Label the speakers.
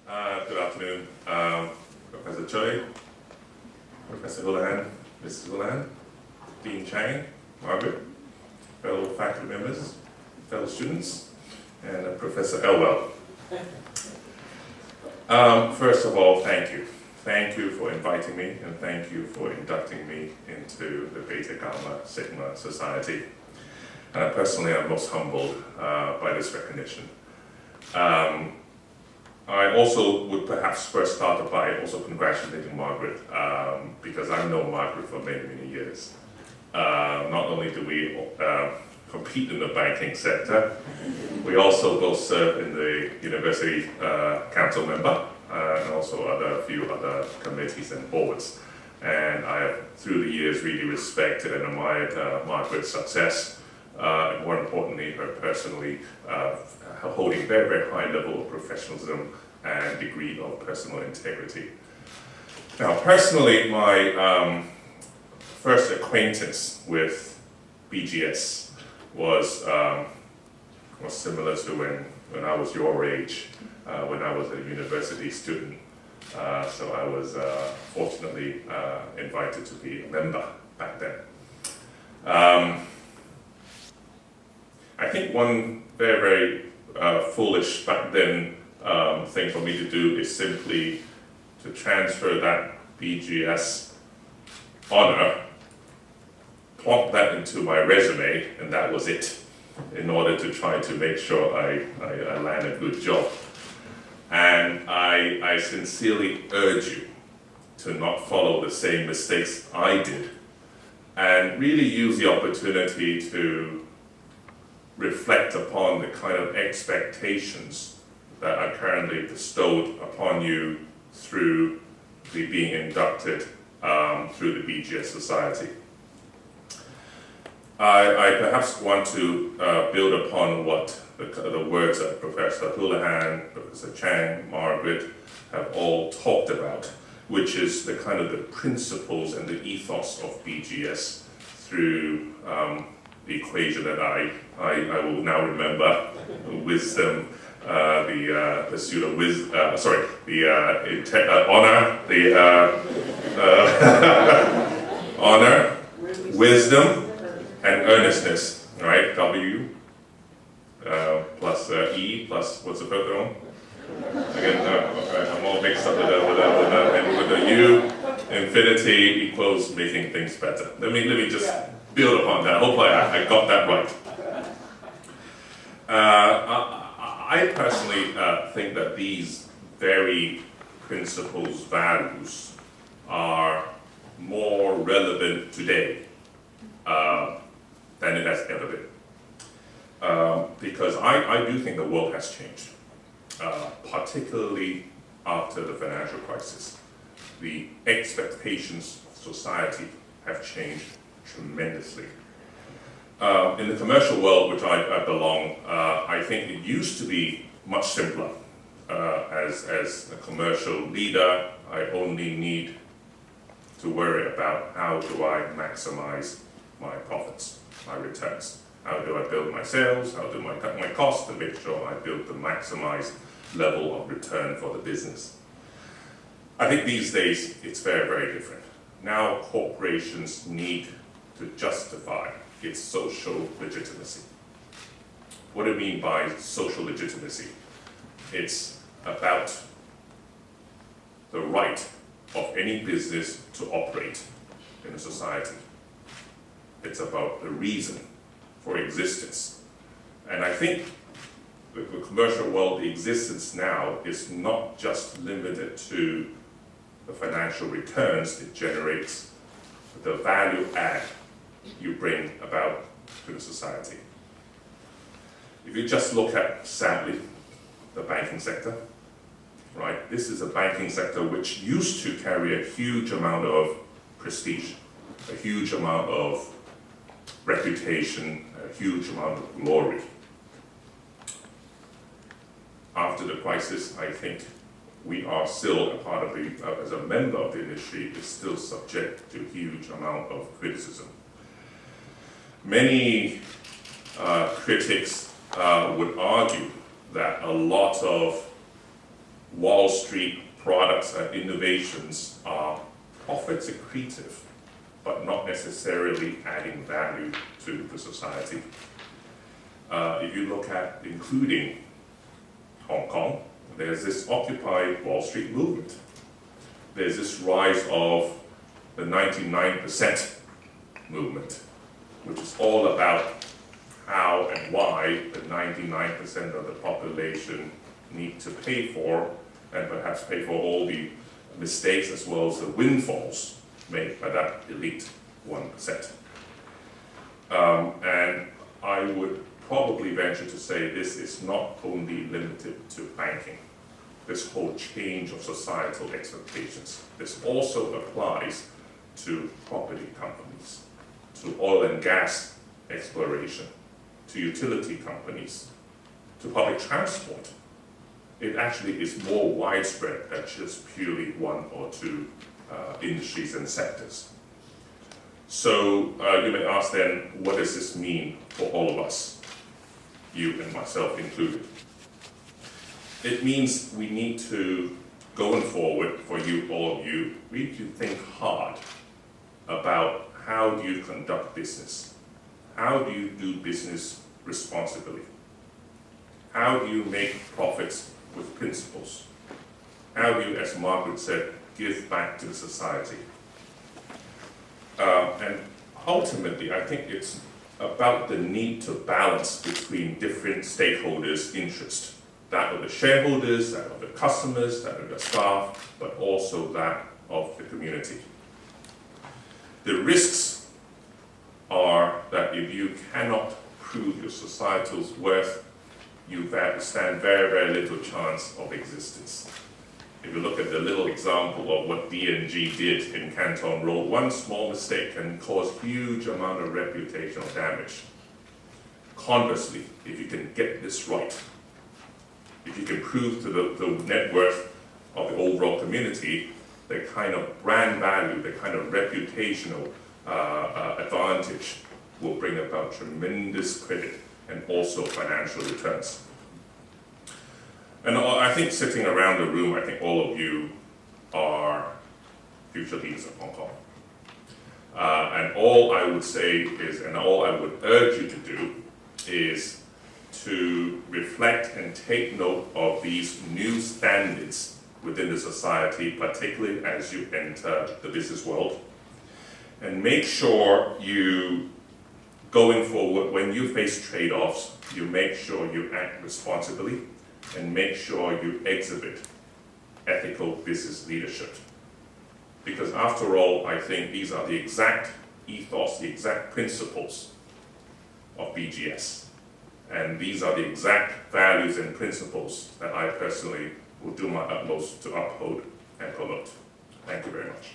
Speaker 1: Good afternoon, Professor Choi, Professor Houlihan, Mrs. Houlihan, Dean Chang, Margaret, fellow faculty members, fellow students, and Professor Elwell. First of all, thank you. Thank you for inviting me, and thank you for inducting me into the Beta Gamma Sigma Society. Personally, I'm most humbled by this recognition. I also would perhaps first start by also congratulating Margaret, because I've known Margaret for many, many years. Not only do we compete in the banking sector, we also both serve in the university council member, and also a few other committees and boards. And I have, through the years, really respected and admired Margaret's success, and more importantly, her personally holding very, very high level of professionalism and degree of personal integrity. Now, personally, my first acquaintance with BGS was similar to when I was your age, when I was a university student. So I was fortunately invited to be a member back then. I think one very, very foolish back then thing for me to do is simply to transfer that BGS honor, plonk that into my resume, and that was it, in order to try to make sure I land a good job. And I sincerely urge you to not follow the same mistakes I did, and really use the opportunity to reflect upon the kind of expectations that are currently bestowed upon you through the being inducted through the BGS Society. I perhaps want to build upon what the words that Professor Houlihan, Professor Chang, Margaret have all talked about, which is the kind of the principles and the ethos of BGS through the equation that I will now remember: wisdom, the pursuit of honor, wisdom, and earnestness. Right? W plus E plus what's the further one? Again, I'm all mixed up with the U. Infinity equals making things better. Let me just build upon that. Hopefully I got that right. I personally think that these very principles, values, are more relevant today than it has ever been. Because I do think the world has changed, particularly after the financial crisis. The expectations of society have changed tremendously. In the commercial world, which I belong, I think it used to be much simpler. As a commercial leader, I only need to worry about how do I maximize my profits, my returns. How do I build my sales? How do I cut my costs to make sure I build the maximized level of return for the business? I think these days it's very, very different. Now corporations need to justify its social legitimacy. What do I mean by social legitimacy? It's about the right of any business to operate in a society. It's about the reason for existence. And I think the commercial world, the existence now is not just limited to the financial returns it generates, but the value add you bring about to the society. If you just look at, sadly, the banking sector, right? This is a banking sector which used to carry a huge amount of prestige, a huge amount of reputation, a huge amount of glory. After the crisis, I think we are still a part of the, as a member of the industry, is still subject to a huge amount of criticism. Many critics would argue that a lot of Wall Street products and innovations are profit accretive, but not necessarily adding value to the society. If you look at including Hong Kong, there's this Occupy Wall Street movement. There's this rise of the 99% movement, which is all about how and why the 99% of the population need to pay for, and perhaps pay for all the mistakes as well as the windfalls made by that elite 1%. And I would probably venture to say this is not only limited to banking, this whole change of societal expectations. This also applies to property companies, to oil and gas exploration, to utility companies, to public transport. It actually is more widespread than just purely one or two industries and sectors. So you may ask then, what does this mean for all of us, you and myself included? It means we need to, going forward, for you, all of you, we need to think hard about how do you conduct business? How do you do business responsibly? How do you make profits with principles? How do you, as Margaret said, give back to the society? And ultimately, I think it's about the need to balance between different stakeholders' interests. That of the shareholders, that of the customers, that of the staff, but also that of the community. The risks are that if you cannot prove your societal's worth, you stand very, very little chance of existence. If you look at the little example of what D&G did in Canton Road, one small mistake can cause huge amount of reputational damage. Conversely, if you can get this right, if you can prove to the net worth of the overall community the kind of brand value, the kind of reputational advantage will bring about tremendous credit and also financial returns. And I think sitting around the room, I think all of you are future leaders of Hong Kong. And all I would say is, and all I would urge you to do, is to reflect and take note of these new standards within the society, particularly as you enter the business world. And make sure you, going forward, when you face trade-offs, you make sure you act responsibly and make sure you exhibit ethical business leadership. Because after all, I think these are the exact ethos, the exact principles of BGS. And these are the exact values and principles that I personally will do my utmost to uphold and promote. Thank you very much.